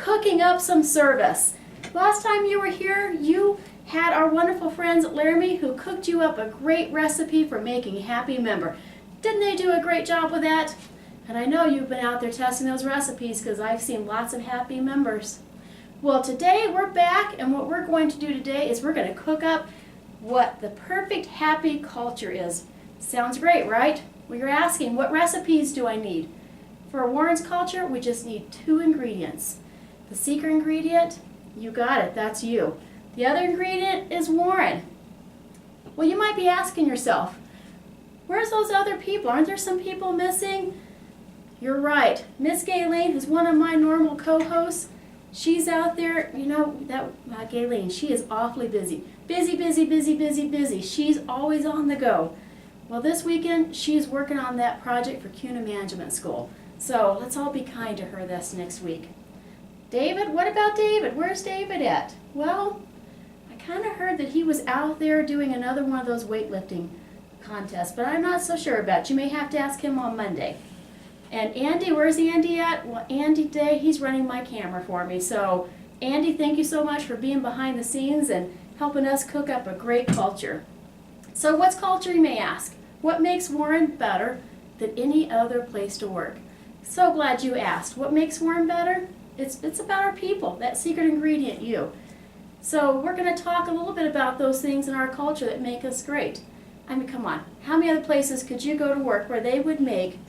cooking up some service. Last time you were here, you had our wonderful friends at Laramie who cooked you up a great recipe for making a happy member. Didn't they do a great job with that? And I know you've been out there testing those recipes because I've seen lots of happy members. Well, today we're back, and what we're going to do today is we're going to cook up what the perfect happy culture is. Sounds great, right? Well, you're asking, what recipes do I need? For Warren's culture, we just need 2 ingredients. The secret ingredient, you got it, that's you. The other ingredient is Warren. Well, you might be asking yourself, where's those other people? Aren't there some people missing? You're right. Miss Gayleen, who's one of my normal co-hosts, she's out there, you know, Gayleen, she is awfully busy. Busy. She's always on the go. Well, this weekend, she's working on that project for CUNA Management School. So let's all be kind to her this next week. David, what about David? Where's David at? Well, I kind of heard that he was out there doing another one of those weightlifting contests, but I'm not so sure about it. You may have to ask him on Monday. And Andy, where's Andy at? Well, Andy today, he's running my camera for me. So, Andy, thank you so much for being behind the scenes and helping us cook up a great culture. So what's culture, you may ask? What makes Warren better than any other place to work? So glad you asked. What makes Warren better? It's about our people, that secret ingredient, you. So we're going to talk a little bit about those things in our culture that make us great. I mean, come on. How many other places could you go to work where they would make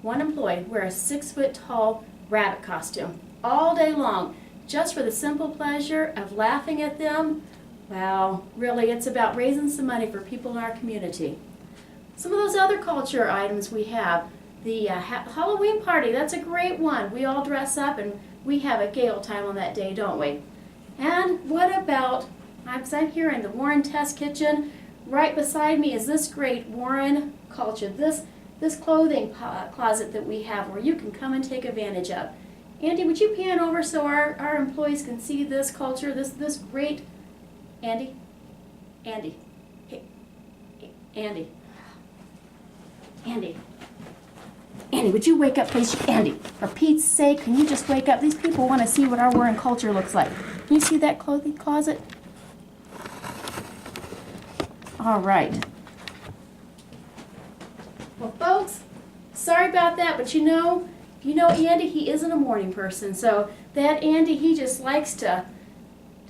one employee wear a 6-foot-tall rabbit costume all day long just for the simple pleasure of laughing at them? Well, really, it's about raising some money for people in our community. Some of those other culture items we have, the Halloween party, that's a great one. We all dress up and we have a gay old time on that day, don't we? And what about, I'm here in the Warren Test Kitchen. Right beside me is this great Warren culture, this clothing closet that we have where you can come and take advantage of. Andy, would you pan over so our employees can see this culture, this great, Andy, hey, Andy, would you wake up, please? Andy, for Pete's sake, can you just wake up? These people want to see what our Warren culture looks like. Can you see that clothing closet? All right. Well, folks, sorry about that, but you know Andy, he isn't a morning person. So that Andy, he just likes to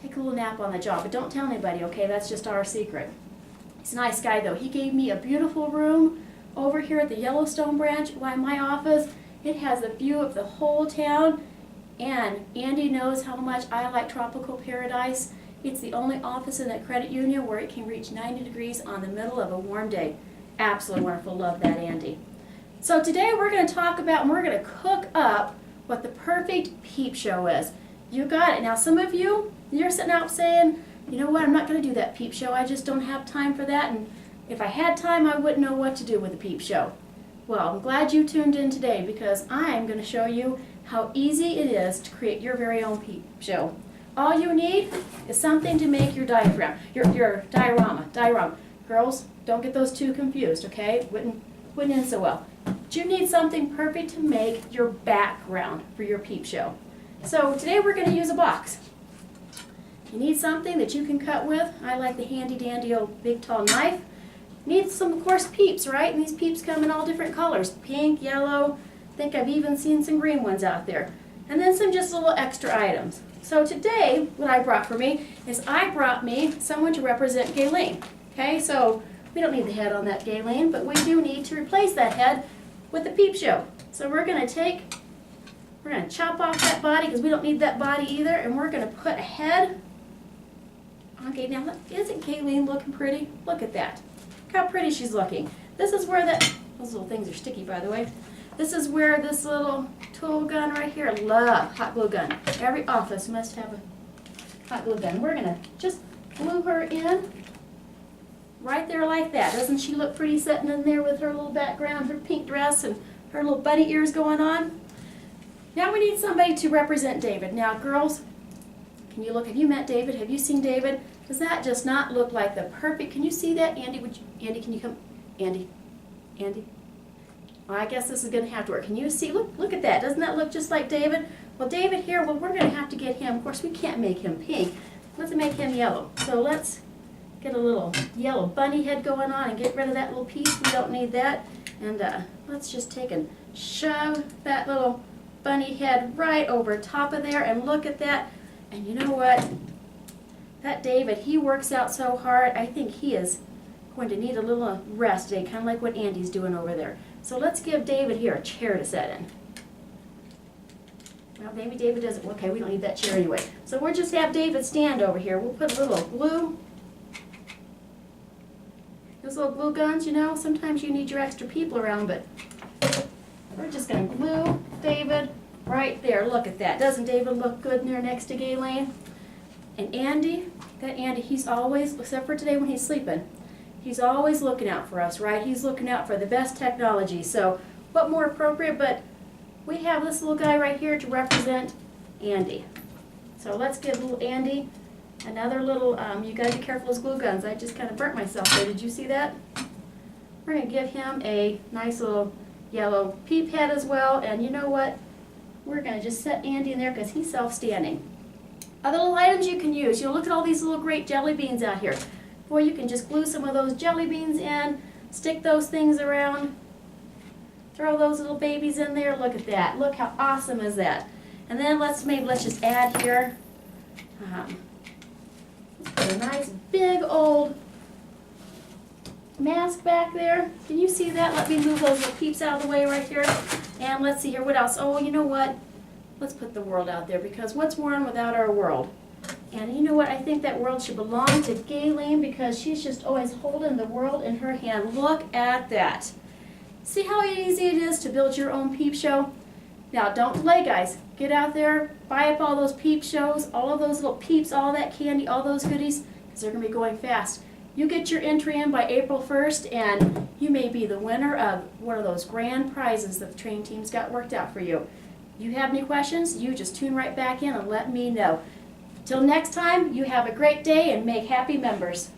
take a little nap on the job. But don't tell anybody, okay? That's just our secret. He's a nice guy, though. He gave me a beautiful room over here at the Yellowstone branch. Why, my office, it has a view of the whole town. And Andy knows how much I like tropical paradise. It's the only office in that credit union where it can reach 90 degrees on the middle of a warm day. Absolutely wonderful. Love that, Andy. So today we're going to talk about and we're going to cook up what the perfect peep show is. You got it. Now some of you, you're sitting out saying, you know what, I'm not going to do that peep show. I just don't have time for that. And if I had time, I wouldn't know what to do with a peep show. Well, I'm glad you tuned in today because I'm going to show you how easy it is to create your very own peep show. All you need is something to make your diagram, your diorama. Girls, don't get those two confused, okay? Wouldn't end so well. But you need something perfect to make your background for your peep show. So today we're going to use a box. You need something that you can cut with. I like the handy dandy old big tall knife. Need some, of course, peeps, right? And these peeps come in all different colors. Pink, yellow. I think I've even seen some green ones out there. And then some just little extra items. So today, what I brought for me is I brought me someone to represent Gayleen. Okay, so we don't need the head on that Gayleen, but we do need to replace that head with the peep show. So we're going to chop off that body because we don't need that body either, and we're going to put a head. Okay, now isn't Gayleen looking pretty? Look at that. Look how pretty she's looking. This is where those little things are sticky, by the way. This is where this little tool gun right here, love hot glue gun. Every office must have a hot glue gun. We're going to just glue her in right there like that. Doesn't she look pretty sitting in there with her little background, her pink dress, and her little bunny ears going on? Now we need somebody to represent David. Now, girls, can you look? Have you met David? Have you seen David? Does that just not look like the perfect? Can you see that, Andy? Andy, can you come? Andy. Well, I guess this is going to have to work. Can you see? Look at that. Doesn't that look just like David? Well, David here, well, we're going to have to get him. Of course, we can't make him pink. Let's make him yellow. So let's get a little yellow bunny head going on and get rid of that little piece. We don't need that. And let's just take and shove that little bunny head right over top of there, and look at that. And you know what? That David, he works out so hard. I think he is going to need a little rest today, kind of like what Andy's doing over there. So let's give David here a chair to sit in. Well, maybe David doesn't. Okay, we don't need that chair anyway. So we'll just have David stand over here. We'll put a little glue. Those little glue guns, you know, sometimes you need your extra people around, but we're just going to glue David right there. Look at that. Doesn't David look good in there next to Gayleen? And Andy, that Andy, he's always, except for today when he's sleeping, he's always looking out for us, right? He's looking out for the best technology. So what more appropriate, but we have this little guy right here to represent Andy. So let's give little Andy another little, you got to be careful with glue guns. I just kind of burnt myself there. Did you see that? We're going to give him a nice little yellow peep head as well. And you know what? We're going to just set Andy in there because he's self-standing. Other little items you can use. You know, look at all these little great jelly beans out here. Boy, you can just glue some of those jelly beans in, stick those things around, throw those little babies in there. Look at that. Look how awesome is that. And then let's just add here a nice big old mask back there. Can you see that? Let me move those little peeps out of the way right here. And let's see here, what else? Oh, you know what? Let's put the world out there, because what's one without our world? And you know what? I think that world should belong to Gayleen, because she's just always holding the world in her hand. Look at that. See how easy it is to build your own peep show? Now, don't delay, guys. Get out there, buy up all those peep shows, all of those little peeps, all that candy, all those goodies, because they're going to be going fast. You get your entry in by April 1st, and you may be the winner of one of those grand prizes that the training team's got worked out for you. You have any questions, you just tune right back in and let me know. Till next time, you have a great day and make happy members.